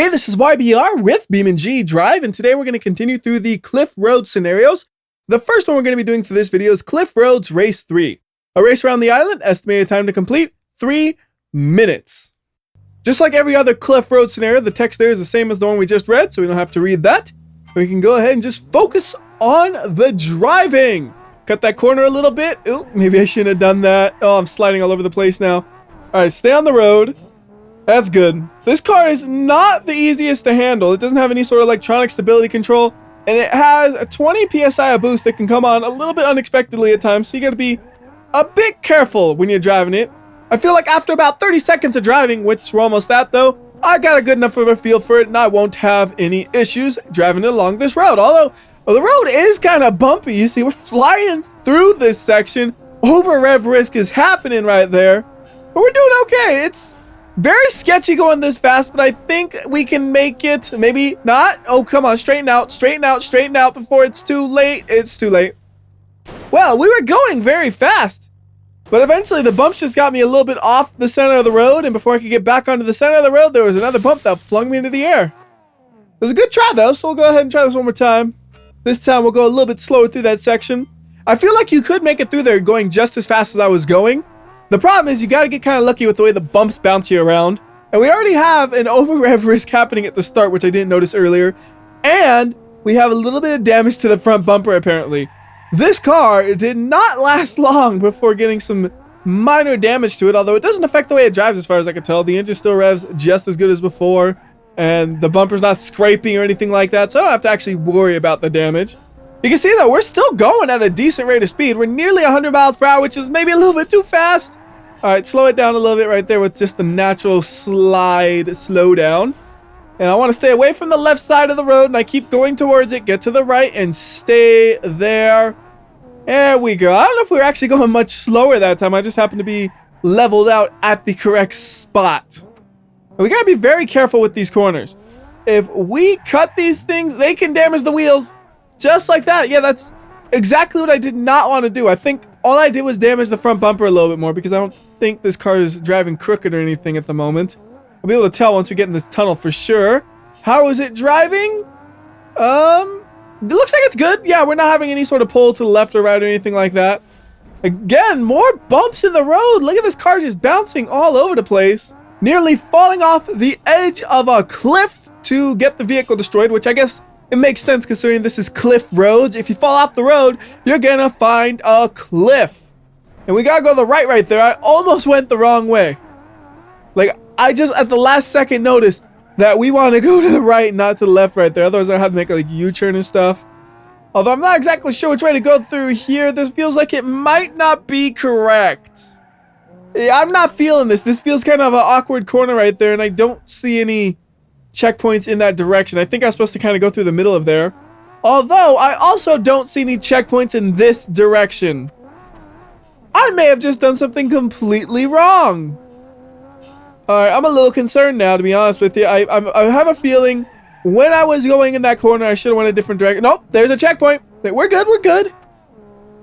Hey, this is WhyBeAre with BeamNG.drive, and today we're going to continue through the Cliff Road scenarios. The first one we're going to be doing for this video is Cliff Roads Race 3. A race around the island, estimated time to complete, 3 minutes. Just like every other Cliff Road scenario, the text there is the same as the one we just read, so we don't have to read that. We can go ahead and just focus on the driving. Cut that corner a little bit. Ooh, maybe I shouldn't have done that. Oh, I'm sliding all over the place now. All right, stay on the road. That's good. This car is not the easiest to handle. It doesn't have any sort of electronic stability control, and it has a 20 psi of boost that can come on a little bit unexpectedly at times, so you gotta be a bit careful when you're driving it. I feel like after about 30 seconds of driving, which we're almost at though, I got a good enough of a feel for it, and I won't have any issues driving it along this road. Although, well, the road is kind of bumpy. You see, we're flying through this section. Over rev risk is happening right there, but we're doing okay. It's very sketchy going this fast, but I think we can make it. Maybe not. Oh, come on. Straighten out, straighten out, straighten out before it's too late. It's too late. Well, we were going very fast, but eventually the bumps just got me a little bit off the center of the road, and before I could get back onto the center of the road, there was another bump that flung me into the air. It was a good try, though, so we'll go ahead and try this one more time. This time we'll go a little bit slower through that section. I feel like you could make it through there going just as fast as I was going. The problem is you got to get kind of lucky with the way the bumps bounce you around. And we already have an over rev risk happening at the start, which I didn't notice earlier. And we have a little bit of damage to the front bumper, apparently. This car did not last long before getting some minor damage to it, although it doesn't affect the way it drives as far as I can tell. The engine still revs just as good as before, and the bumper's not scraping or anything like that, so I don't have to actually worry about the damage. You can see that we're still going at a decent rate of speed. We're nearly 100 miles per hour, which is maybe a little bit too fast. All right, slow it down a little bit right there with just the natural slide slow down. And I want to stay away from the left side of the road, and I keep going towards it. Get to the right and stay there. There we go. I don't know if we were actually going much slower that time. I just happened to be leveled out at the correct spot. And we got to be very careful with these corners. If we cut these things, they can damage the wheels just like that. Yeah, that's exactly what I did not want to do. I think all I did was damage the front bumper a little bit more because I don't think this car is driving crooked or anything at the moment. I'll be able to tell once we get in this tunnel for sure. How is it driving? It looks like it's good. Yeah, we're not having any sort of pull to the left or right or anything like that. Again, more bumps in the road. Look at this car just bouncing all over the place. Nearly falling off the edge of a cliff to get the vehicle destroyed, which I guess it makes sense considering this is Cliff Roads. If you fall off the road, you're gonna find a cliff. And we gotta go to the right there. I almost went the wrong way. Like, I just at the last second noticed that we want to go to the right, not to the left right there. Otherwise, I had to make like a U-turn and stuff. Although I'm not exactly sure which way to go through here. This feels like it might not be correct. Yeah, I'm not feeling this. This feels kind of an awkward corner right there, and I don't see any checkpoints in that direction. I think I'm supposed to kind of go through the middle of there. Although, I also don't see any checkpoints in this direction. I may have just done something completely wrong. Alright, I'm a little concerned now, to be honest with you. I have a feeling when I was going in that corner, I should have went a different direction. Nope, there's a checkpoint. We're good, we're good.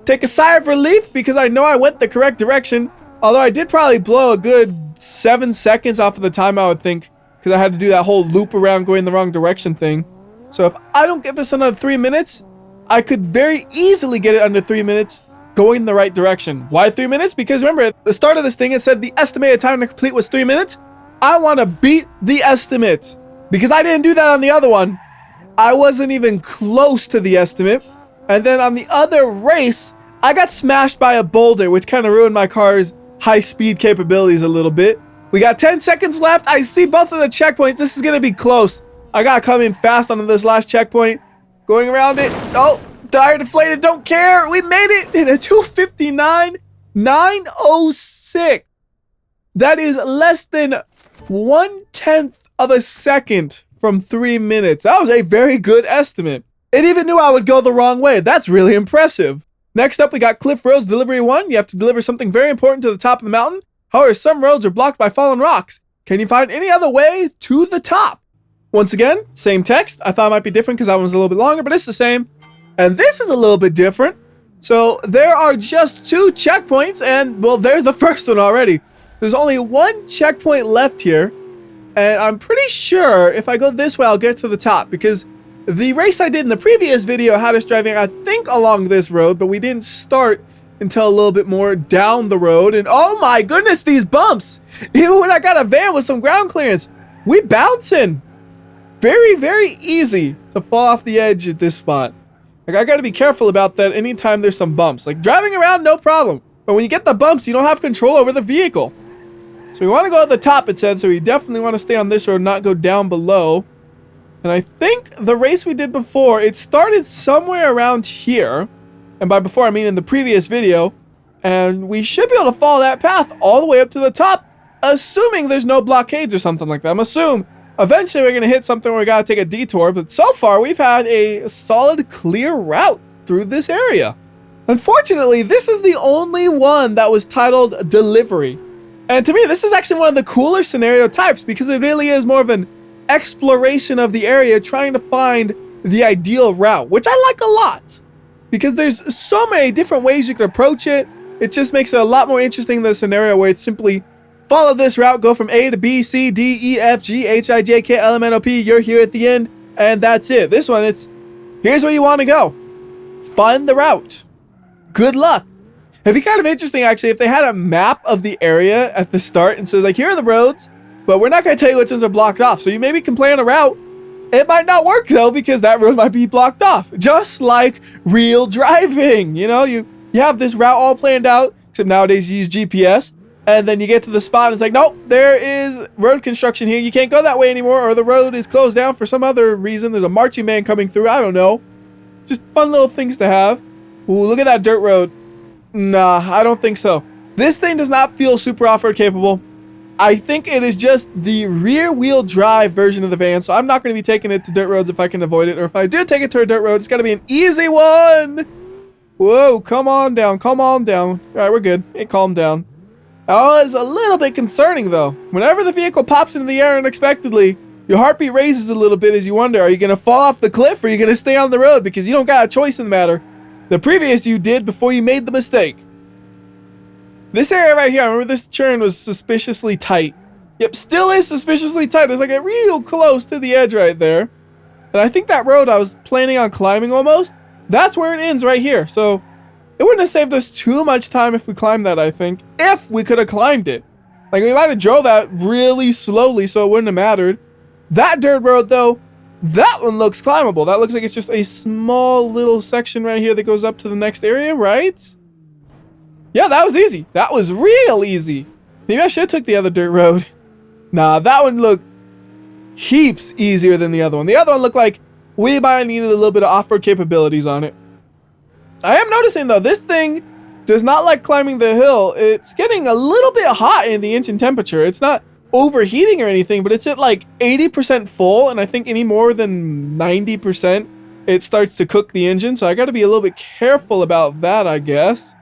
Take a sigh of relief because I know I went the correct direction. Although I did probably blow a good 7 seconds off of the time, I would think, because I had to do that whole loop around going the wrong direction thing. So if I don't get this under 3 minutes, I could very easily get it under 3 minutes going in the right direction. Why 3 minutes? Because remember, at the start of this thing, it said the estimated time to complete was 3 minutes. I want to beat the estimate because I didn't do that on the other one. I wasn't even close to the estimate. And then on the other race, I got smashed by a boulder, which kind of ruined my car's high-speed capabilities a little bit. We got 10 seconds left. I see both of the checkpoints. This is going to be close. I got to come in fast onto this last checkpoint. Going around it. Oh, tire deflated. Don't care. We made it in a 2:59.906. That is less than 1/10 of a second from 3 minutes. That was a very good estimate. It even knew I would go the wrong way. That's really impressive. Next up, we got Cliff Roads Delivery 1. You have to deliver something very important to the top of the mountain. However, some roads are blocked by fallen rocks. Can you find any other way to the top? Once again, same text. I thought it might be different because that one was a little bit longer, but it's the same. And this is a little bit different. So there are just 2 checkpoints, and well, there's the first one already. There's only 1 checkpoint left here. And I'm pretty sure if I go this way, I'll get to the top, because the race I did in the previous video had us driving, I think, along this road, but we didn't start until a little bit more down the road. And oh my goodness, these bumps! Even when I got a van with some ground clearance, we bouncing. Very, very easy to fall off the edge at this spot. Like, I gotta be careful about that anytime there's some bumps. Like, driving around, no problem. But when you get the bumps, you don't have control over the vehicle. So we want to go at the top, it said, so we definitely want to stay on this road, not go down below. And I think the race we did before, it started somewhere around here. And by before, I mean in the previous video. And we should be able to follow that path all the way up to the top, assuming there's no blockades or something like that. I'm assuming eventually we're going to hit something where we got to take a detour. But so far, we've had a solid, clear route through this area. Unfortunately, this is the only one that was titled Delivery. And to me, this is actually one of the cooler scenario types, because it really is more of an exploration of the area, trying to find the ideal route, which I like a lot, because there's so many different ways you can approach it. It just makes it a lot more interesting than a scenario where it's simply follow this route, go from A to B, C, D, E, F, G, H, I, J, K, L, M, N, O, P, you're here at the end, and that's it. This one, it's here's where you want to go. Find the route. Good luck. It'd be kind of interesting, actually, if they had a map of the area at the start and said, like, here are the roads, but we're not going to tell you which ones are blocked off. So you maybe can plan a route. It might not work, though, because that road might be blocked off. Just like real driving. You know, you have this route all planned out, except nowadays you use GPS. And then you get to the spot and it's like, nope, there is road construction here. You can't go that way anymore, or the road is closed down for some other reason. There's a marching band coming through. I don't know. Just fun little things to have. Ooh, look at that dirt road. Nah, I don't think so. This thing does not feel super off-road capable. I think it is just the rear-wheel drive version of the van, so I'm not going to be taking it to dirt roads if I can avoid it. Or if I do take it to a dirt road, it's got to be an easy one. Whoa, come on down, come on down. All right, we're good. It calmed down. Oh, it's a little bit concerning, though. Whenever the vehicle pops into the air unexpectedly, your heartbeat raises a little bit as you wonder, are you going to fall off the cliff or are you going to stay on the road? Because you don't got a choice in the matter. The previous you did before you made the mistake. This area right here, I remember this turn was suspiciously tight. Yep, still is suspiciously tight. It's like a real close to the edge right there. And I think that road I was planning on climbing almost, that's where it ends right here. So it wouldn't have saved us too much time if we climbed that, I think. If we could have climbed it. Like, we might have drove that really slowly so it wouldn't have mattered. That dirt road, though, that one looks climbable. That looks like it's just a small little section right here that goes up to the next area, right? Yeah, that was easy. That was real easy. Maybe I should have took the other dirt road. Nah, that one looked heaps easier than the other one. The other one looked like we might have needed a little bit of off-road capabilities on it. I am noticing, though, this thing does not like climbing the hill. It's getting a little bit hot in the engine temperature. It's not overheating or anything, but it's at like 80% full, and I think any more than 90% it starts to cook the engine, so I got to be a little bit careful about that, I guess.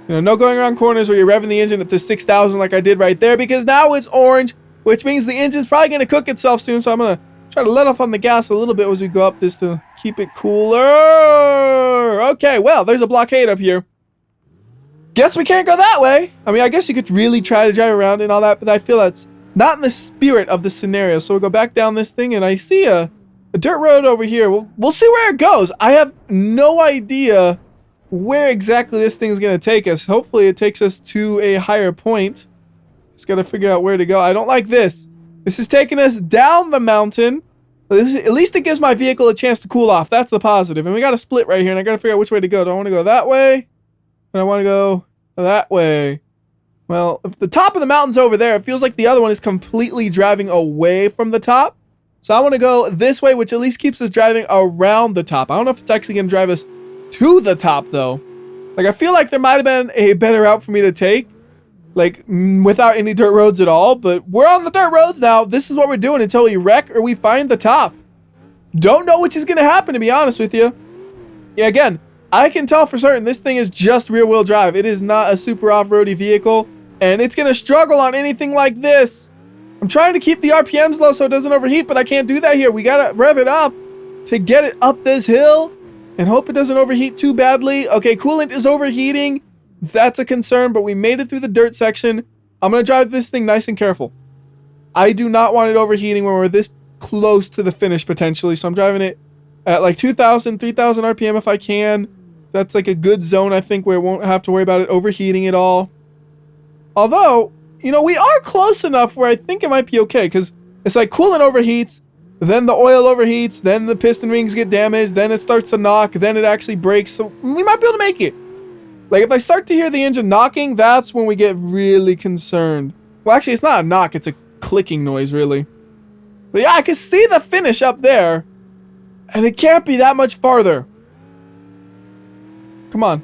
You know, no going around corners where you're revving the engine at the 6,000 like I did right there, because now it's orange, which means the engine's probably going to cook itself soon, so I'm going to try to let off on the gas a little bit as we go up this to keep it cooler. Okay, well, there's a blockade up here. Guess we can't go that way. I mean, I guess you could really try to drive around and all that, but I feel that's not in the spirit of the scenario. So we'll go back down this thing, and I see a dirt road over here. We'll see where it goes. I have no idea where exactly this thing is going to take us. Hopefully it takes us to a higher point. Just got to figure out where to go. I don't like this. This is taking us down the mountain. At least it gives my vehicle a chance to cool off. That's the positive. And we got a split right here, and I got to figure out which way to go. Do I want to go that way? And I want to go that way. Well, if the top of the mountain's over there, it feels like the other one is completely driving away from the top. So I want to go this way, which at least keeps us driving around the top. I don't know if it's actually going to drive us to the top, though. Like, I feel like there might have been a better route for me to take, like, without any dirt roads at all. But we're on the dirt roads now. This is what we're doing until we wreck or we find the top. Don't know which is going to happen, to be honest with you. Yeah, again, I can tell for certain this thing is just rear-wheel drive. It is not a super off-roady vehicle, and it's going to struggle on anything like this. I'm trying to keep the RPMs low so it doesn't overheat, but I can't do that here. We got to rev it up to get it up this hill and hope it doesn't overheat too badly. Okay, coolant is overheating. That's a concern, but we made it through the dirt section. I'm going to drive this thing nice and careful. I do not want it overheating when we're this close to the finish potentially. So I'm driving it at like 2,000, 3,000 RPM if I can. That's like a good zone, I think, where it won't have to worry about it overheating at all. Although, you know, we are close enough where I think it might be okay, because it's like coolant overheats, then the oil overheats, then the piston rings get damaged, then it starts to knock, then it actually breaks. So we might be able to make it. Like if I start to hear the engine knocking, that's when we get really concerned. Well, actually, it's not a knock, it's a clicking noise, really. But yeah, I can see the finish up there, and it can't be that much farther. Come on.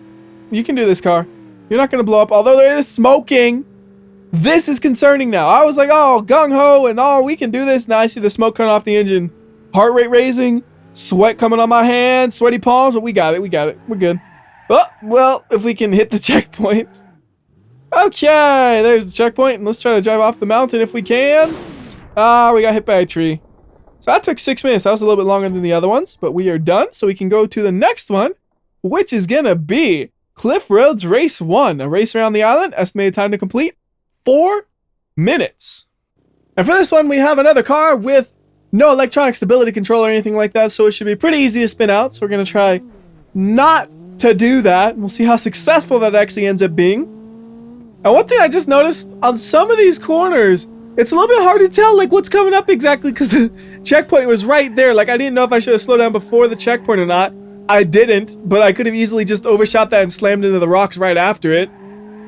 You can do this, car. You're not going to blow up, although there is smoking. This is concerning now. I was like, oh, gung-ho, and oh, we can do this. Now I see the smoke coming off the engine. Heart rate raising. Sweat coming on my hands. Sweaty palms. But we got it. We got it. We're good. Oh, well, if we can hit the checkpoint. Okay, there's the checkpoint. And let's try to drive off the mountain if we can. Ah, we got hit by a tree. So that took 6 minutes. That was a little bit longer than the other ones. But we are done. So we can go to the next one, which is going to be Cliff Roads Race 1. A race around the island. Estimated time to complete, 4 minutes. And for this one, we have another car with no electronic stability control or anything like that, so it should be pretty easy to spin out. So we're going to try not to do that. We'll see how successful that actually ends up being. And one thing I just noticed, on some of these corners, it's a little bit hard to tell like what's coming up exactly, because the checkpoint was right there. Like I didn't know if I should have slowed down before the checkpoint or not. I didn't, but I could have easily just overshot that and slammed into the rocks right after it.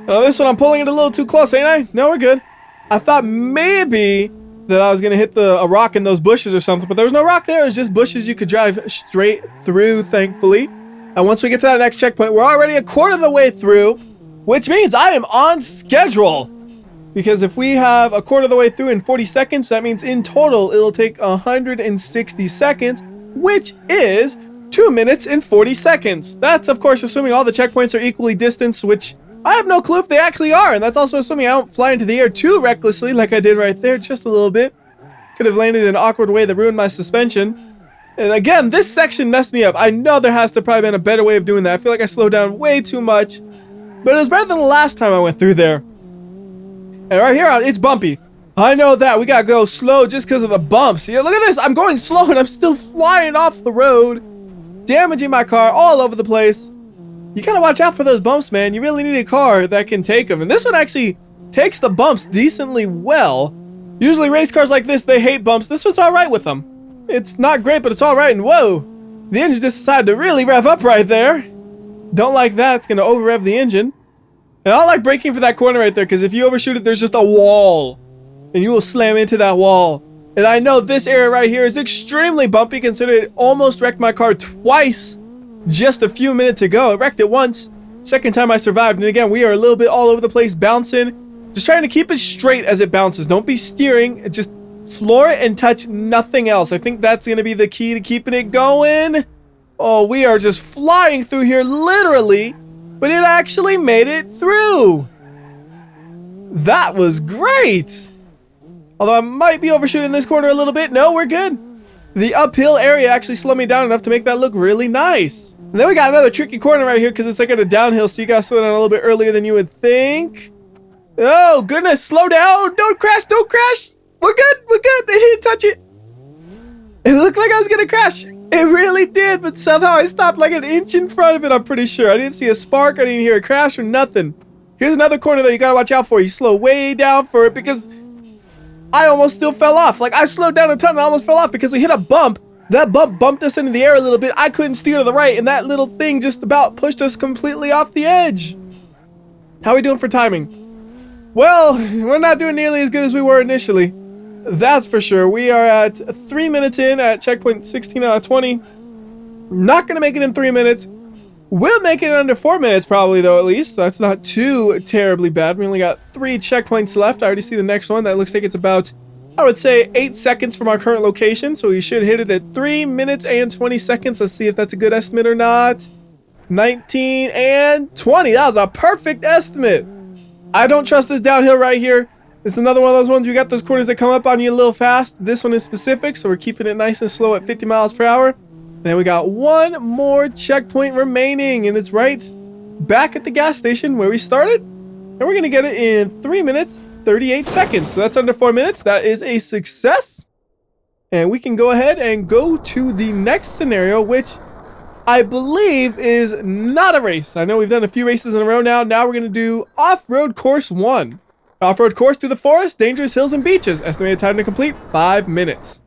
This one, I'm pulling it a little too close, ain't I? No, we're good. I thought maybe that I was going to hit a rock in those bushes or something, but there was no rock there. It was just bushes you could drive straight through, thankfully. And once we get to that next checkpoint, we're already a quarter of the way through, which means I am on schedule. Because if we have a quarter of the way through in 40 seconds, that means in total, it'll take 160 seconds, which is 2 minutes and 40 seconds. That's, of course, assuming all the checkpoints are equally distanced, which I have no clue if they actually are. And that's also assuming I don't fly into the air too recklessly like I did right there, just a little bit. Could have landed in an awkward way that ruined my suspension. And again, this section messed me up. I know there has to probably been a better way of doing that. I feel like I slowed down way too much. But it was better than the last time I went through there. And right here, it's bumpy. I know that. We gotta go slow just because of the bumps. Yeah, look at this. I'm going slow and I'm still flying off the road, damaging my car all over the place. You gotta watch out for those bumps, man. You really need a car that can take them. And this one actually takes the bumps decently well. Usually race cars like this, they hate bumps. This one's all right with them. It's not great, but it's all right. And whoa, the engine just decided to really rev up right there. Don't like that. It's gonna over rev the engine. And I don't like braking for that corner right there, because if you overshoot it, there's just a wall. And you will slam into that wall. And I know this area right here is extremely bumpy, considering it almost wrecked my car twice just a few minutes ago. It wrecked it once. Second time I survived. And again, we are a little bit all over the place, bouncing. Just trying to keep it straight as it bounces. Don't be steering. Just floor it and touch nothing else. I think that's going to be the key to keeping it going. Oh, we are just flying through here, literally. But it actually made it through. That was great. Although I might be overshooting this corner a little bit. No, we're good. The uphill area actually slowed me down enough to make that look really nice. And then we got another tricky corner right here, because it's like at a downhill, so you gotta slow down a little bit earlier than you would think. Oh, goodness, slow down. Don't crash, don't crash. We're good, we're good. I didn't touch it. It looked like I was gonna crash. It really did, but somehow I stopped like an inch in front of it, I'm pretty sure. I didn't see a spark, I didn't hear a crash or nothing. Here's another corner that you gotta watch out for. You slow way down for it, because I almost still fell off. Like, I slowed down a ton and I almost fell off because we hit a bump. That bump bumped us into the air a little bit. I couldn't steer to the right, and that little thing just about pushed us completely off the edge. How are we doing for timing? Well, we're not doing nearly as good as we were initially. That's for sure. We are at 3 minutes in at checkpoint 16 out of 20. Not going to make it in 3 minutes. We'll make it in under 4 minutes probably, though, at least. So that's not too terribly bad. We only got 3 checkpoints left. I already see the next one. That looks like it's about, I would say, 8 seconds from our current location. So we should hit it at 3 minutes and 20 seconds. Let's see if that's a good estimate or not. 19 and 20. That was a perfect estimate. I don't trust this downhill right here. It's another one of those ones, you got those corners that come up on you a little fast. This one is specific, so we're keeping it nice and slow at 50 miles per hour. And then we got one more checkpoint remaining, and it's right back at the gas station where we started. And we're going to get it in 3 minutes 38 seconds. So that's under 4 minutes. That is a success. And we can go ahead and go to the next scenario, which I believe is not a race. I know we've done a few races in a row now. Now we're going to do off-road course 1. Off-road course through the forest, dangerous hills and beaches. Estimated time to complete 5 minutes.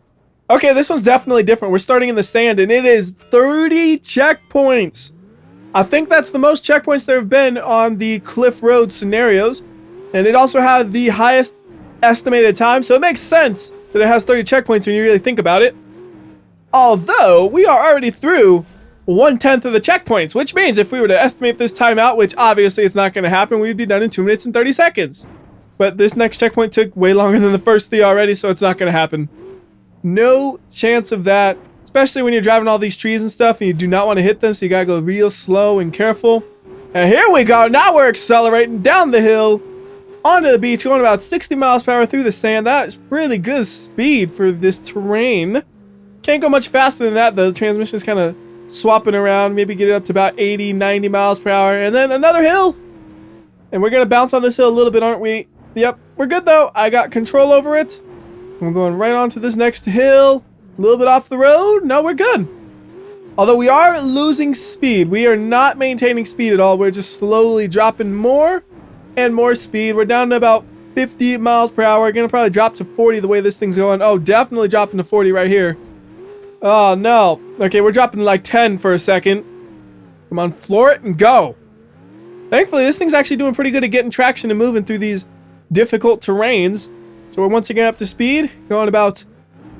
Okay, this one's definitely different. We're starting in the sand and it is 30 checkpoints. I think that's the most checkpoints there have been on the Cliff Road scenarios. And it also had the highest estimated time, so it makes sense that it has 30 checkpoints when you really think about it. Although, we are already through 1/10 of the checkpoints, which means if we were to estimate this time out, which obviously it's not going to happen, we'd be done in 2 minutes and 30 seconds. But this next checkpoint took way longer than the first 3 already, so it's not going to happen. No chance of that, especially when you're driving all these trees and stuff and you do not want to hit them, so you got to go real slow and careful. And here we go, now we're accelerating down the hill, onto the beach, going about 60 miles per hour through the sand. That is really good speed for this terrain. Can't go much faster than that. The transmission is kind of swapping around. Maybe get it up to about 80, 90 miles per hour. And then another hill. And we're going to bounce on this hill a little bit, aren't we? Yep, we're good though. I got control over it. And we're going right on to this next hill. A little bit off the road. No, we're good. Although we are losing speed. We are not maintaining speed at all. We're just slowly dropping more and more speed. We're down to about 50 miles per hour. We're gonna probably drop to 40 the way this thing's going. Oh, definitely dropping to 40 right here. Oh no. Okay, we're dropping to like 10 for a second. Come on, floor it and go. Thankfully, this thing's actually doing pretty good at getting traction and moving through these difficult terrains. So we're once again up to speed, going about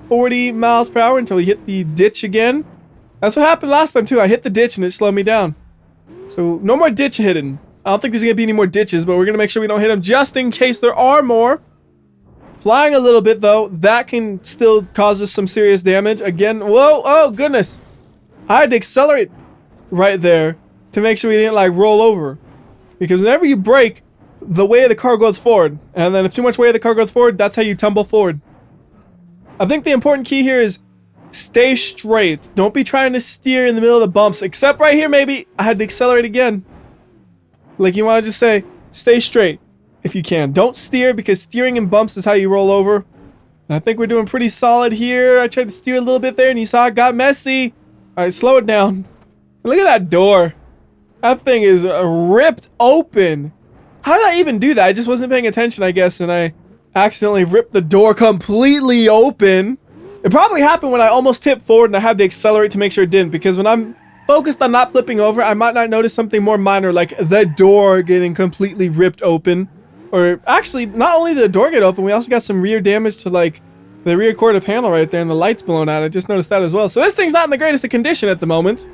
40 miles per hour until we hit the ditch again. That's what happened last time too. I hit the ditch and it slowed me down. So no more ditch hitting. I don't think there's going to be any more ditches, but we're going to make sure we don't hit them just in case there are more. Flying a little bit, though, that can still cause us some serious damage. Again, whoa, oh, goodness. I had to accelerate right there to make sure we didn't, like, roll over. Because whenever you brake, the way of the car goes forward. And then if too much way of the car goes forward, that's how you tumble forward. I think the important key here is stay straight. Don't be trying to steer in the middle of the bumps. Except right here, maybe. I had to accelerate again. Like, you want to just say, stay straight if you can. Don't steer, because steering in bumps is how you roll over. And I think we're doing pretty solid here. I tried to steer a little bit there, and you saw it got messy. All right, slow it down. And look at that door. That thing is ripped open. How did I even do that? I just wasn't paying attention, I guess, and I accidentally ripped the door completely open. It probably happened when I almost tipped forward, and I had to accelerate to make sure it didn't, because when I'm focused on not flipping over, I might not notice something more minor, like the door getting completely ripped open. Or actually, not only did the door get open, we also got some rear damage to like the rear quarter panel right there, and the lights blown out. I just noticed that as well. So this thing's not in the greatest of condition at the moment.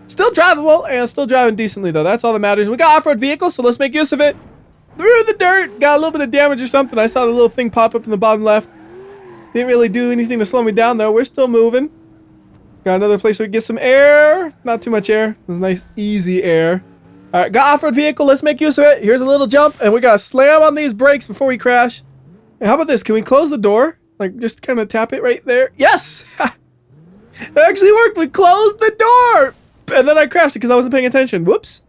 Still drivable, and still driving decently though. That's all that matters. We got off-road vehicles, so let's make use of it. Through the dirt, got a little bit of damage or something. I saw the little thing pop up in the bottom left. Didn't really do anything to slow me down though. We're still moving. Got another place where we can get some air. Not too much air. It was nice, easy air. All right, got off-road vehicle. Let's make use of it. Here's a little jump, and we gotta slam on these brakes before we crash. And how about this? Can we close the door? Like, just kind of tap it right there. Yes! It actually worked. We closed the door! And then I crashed it because I wasn't paying attention. Whoops.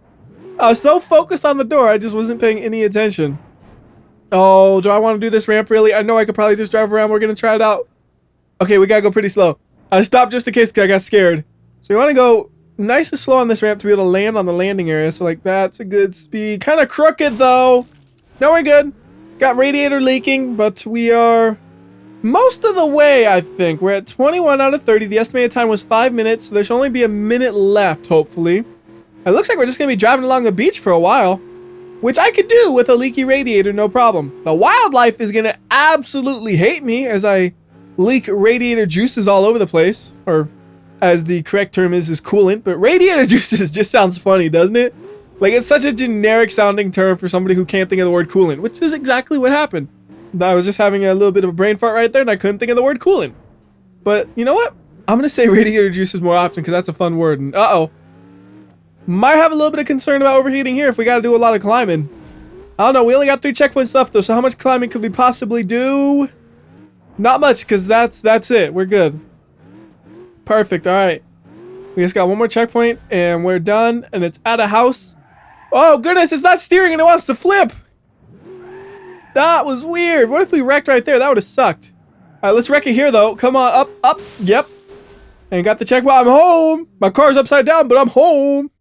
I was so focused on the door, I just wasn't paying any attention. Oh, do I want to do this ramp really? I know I could probably just drive around. We're gonna try it out. Okay, we gotta go pretty slow. I stopped just in case I got scared. So you want to go nice and slow on this ramp to be able to land on the landing area. So like that's a good speed. Kind of crooked though. No, we're good. Got radiator leaking, but we are most of the way, I think. We're at 21 out of 30. The estimated time was 5 minutes, so there should only be a minute left, hopefully. It looks like we're just going to be driving along the beach for a while, which I could do with a leaky radiator, no problem. The wildlife is going to absolutely hate me as I leak radiator juices all over the place, or as the correct term is coolant, but radiator juices just sounds funny, doesn't it? Like, it's such a generic sounding term for somebody who can't think of the word coolant, which is exactly what happened. I was just having a little bit of a brain fart right there, and I couldn't think of the word coolant. But you know what? I'm going to say radiator juices more often because that's a fun word. And uh-oh. Might have a little bit of concern about overheating here if we got to do a lot of climbing. I don't know. We only got 3 checkpoints left, though, so how much climbing could we possibly do? Not much, because that's it. We're good. Perfect. All right. We just got one more checkpoint, and we're done, and it's at a house. Oh, goodness. It's not steering, and it wants to flip. That was weird. What if we wrecked right there? That would have sucked. All right, let's wreck it here, though. Come on, up, up. Yep. And got the checkpoint. I'm home. My car's upside down, but I'm home.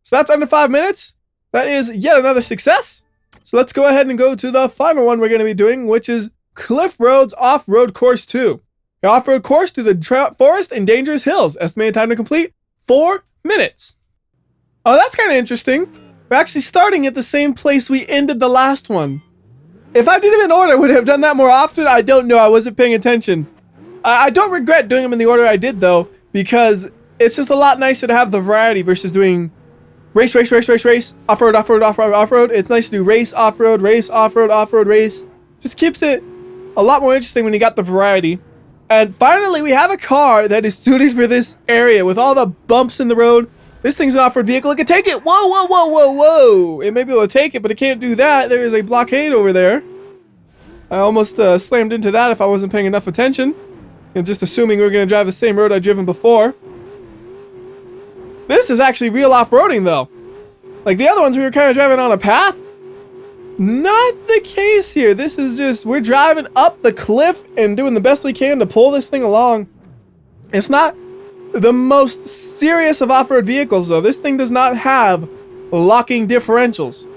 So that's under 5 minutes. That is yet another success. So let's go ahead and go to the final one we're going to be doing, which is Cliff Roads Off-Road Course 2. The off-road course through the forest and dangerous hills. Estimated time to complete, 4 minutes. Oh, that's kind of interesting. We're actually starting at the same place we ended the last one. If I did them in order, would I have done that more often? I don't know. I wasn't paying attention. I don't regret doing them in the order I did, though, because it's just a lot nicer to have the variety versus doing race, race, race, race, race, off-road, off-road, off-road, off-road. It's nice to do race, off-road, race, off-road, off-road, race. Just keeps it a lot more interesting when you got the variety. And finally, we have a car that is suited for this area with all the bumps in the road. This thing's an off-road vehicle. It can take it. Whoa, whoa, whoa, whoa, whoa. It may be able to take it, but it can't do that. There is a blockade over there. I almost slammed into that if I wasn't paying enough attention. And just assuming we were going to drive the same road I'd driven before. This is actually real off-roading, though. Like the other ones, we were kind of driving on a path. Not the case here. This is just, we're driving up the cliff and doing the best we can to pull this thing along. It's not the most serious of off-road vehicles, though. This thing does not have locking differentials.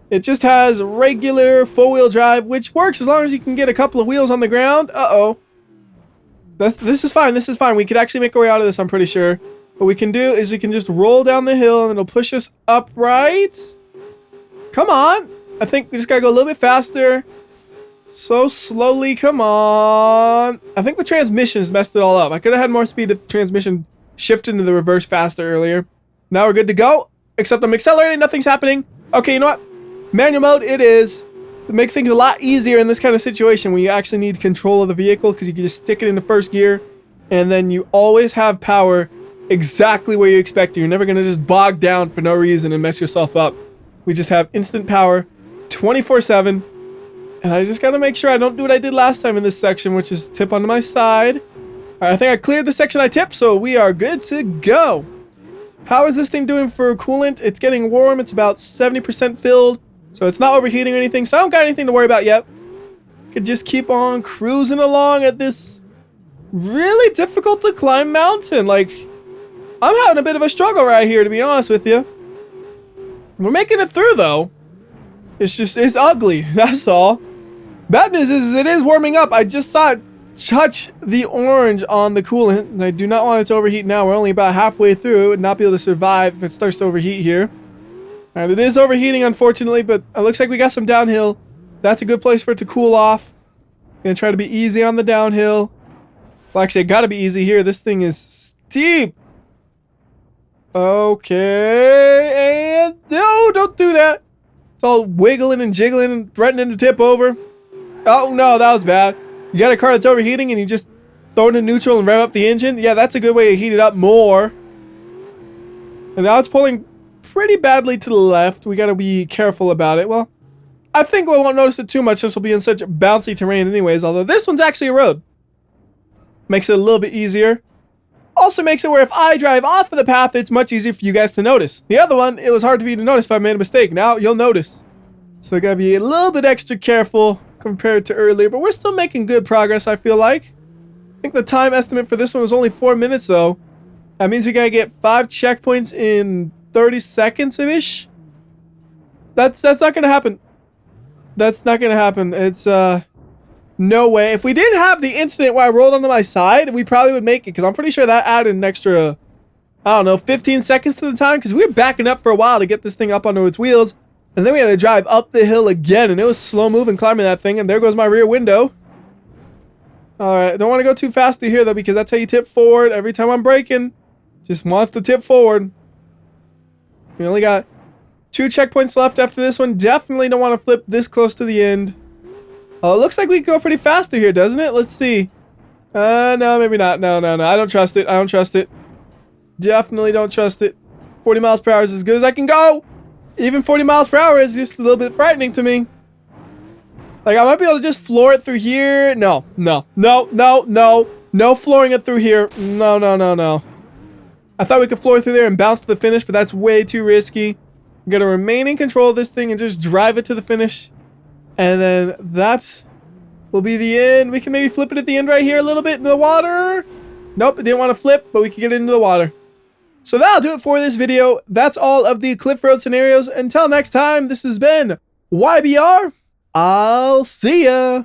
It just has regular four-wheel drive, which works as long as you can get a couple of wheels on the ground. Uh-oh. This is fine. This is fine. We could actually make our way out of this, I'm pretty sure. What we can do is we can just roll down the hill and it'll push us upright. Come on. I think we just gotta go a little bit faster. So slowly, come on. I think the transmission has messed it all up. I could have had more speed if the transmission shifted into the reverse faster earlier. Now we're good to go. Except I'm accelerating, nothing's happening. Okay, you know what? Manual mode it is. It makes things a lot easier in this kind of situation when you actually need control of the vehicle because you can just stick it into first gear and then you always have power exactly where you expect it. You're never going to just bog down for no reason and mess yourself up. We just have instant power 24/7. And I just got to make sure I don't do what I did last time in this section, which is tip onto my side. All right, I think I cleared the section I tipped, so we are good to go. How is this thing doing for coolant? It's getting warm. It's about 70% filled. So it's not overheating or anything. So I don't got anything to worry about yet. Could just keep on cruising along at this really difficult to climb mountain. Like, I'm having a bit of a struggle right here, to be honest with you. We're making it through, though. It's ugly. That's all. Bad news is it is warming up. I just saw it touch the orange on the coolant. And I do not want it to overheat now. We're only about halfway through. It would not be able to survive if it starts to overheat here. And it is overheating, unfortunately, but it looks like we got some downhill. That's a good place for it to cool off. Gonna try to be easy on the downhill. Well, actually, it gotta be easy here. This thing is steep. Okay, and no, don't do that. It's all wiggling and jiggling and threatening to tip over. Oh, no, that was bad. You got a car that's overheating and you just throw it in neutral and rev up the engine? Yeah, that's a good way to heat it up more. And now it's pulling pretty badly to the left. We got to be careful about it. Well, I think we won't notice it too much since we'll be in such bouncy terrain anyways, although this one's actually a road. Makes it a little bit easier. Also makes it where if I drive off of the path, it's much easier for you guys to notice. The other one, it was hard for you to notice if I made a mistake. Now you'll notice. So I gotta be a little bit extra careful compared to earlier, but we're still making good progress, I feel like. I think the time estimate for this one was only 4 minutes, though. That means we gotta get 5 checkpoints in 30 seconds-ish. That's not gonna happen. That's not gonna happen. It's, no way. If we didn't have the incident where I rolled onto my side, we probably would make it, because I'm pretty sure that added an extra, I don't know, 15 seconds to the time, because we were backing up for a while to get this thing up onto its wheels, and then we had to drive up the hill again, and it was slow moving climbing that thing, and there goes my rear window. Alright, don't want to go too fast through here, though, because that's how you tip forward every time I'm braking. Just wants to tip forward. We only got 2 checkpoints left after this one. Definitely don't want to flip this close to the end. Oh, it looks like we can go pretty fast through here, doesn't it? Let's see. No, maybe not. No. I don't trust it. I don't trust it. Definitely don't trust it. 40 miles per hour is as good as I can go. Even 40 miles per hour is just a little bit frightening to me. Like, I might be able to just floor it through here. No. No flooring it through here. No. I thought we could floor through there and bounce to the finish, but that's way too risky. I'm going to remain in control of this thing and just drive it to the finish. And then that will be the end. We can maybe flip it at the end right here a little bit in the water. Nope, it didn't want to flip, but we can get it into the water. So that'll do it for this video. That's all of the Cliff Road scenarios. Until next time, this has been WhyBeAre. I'll see ya.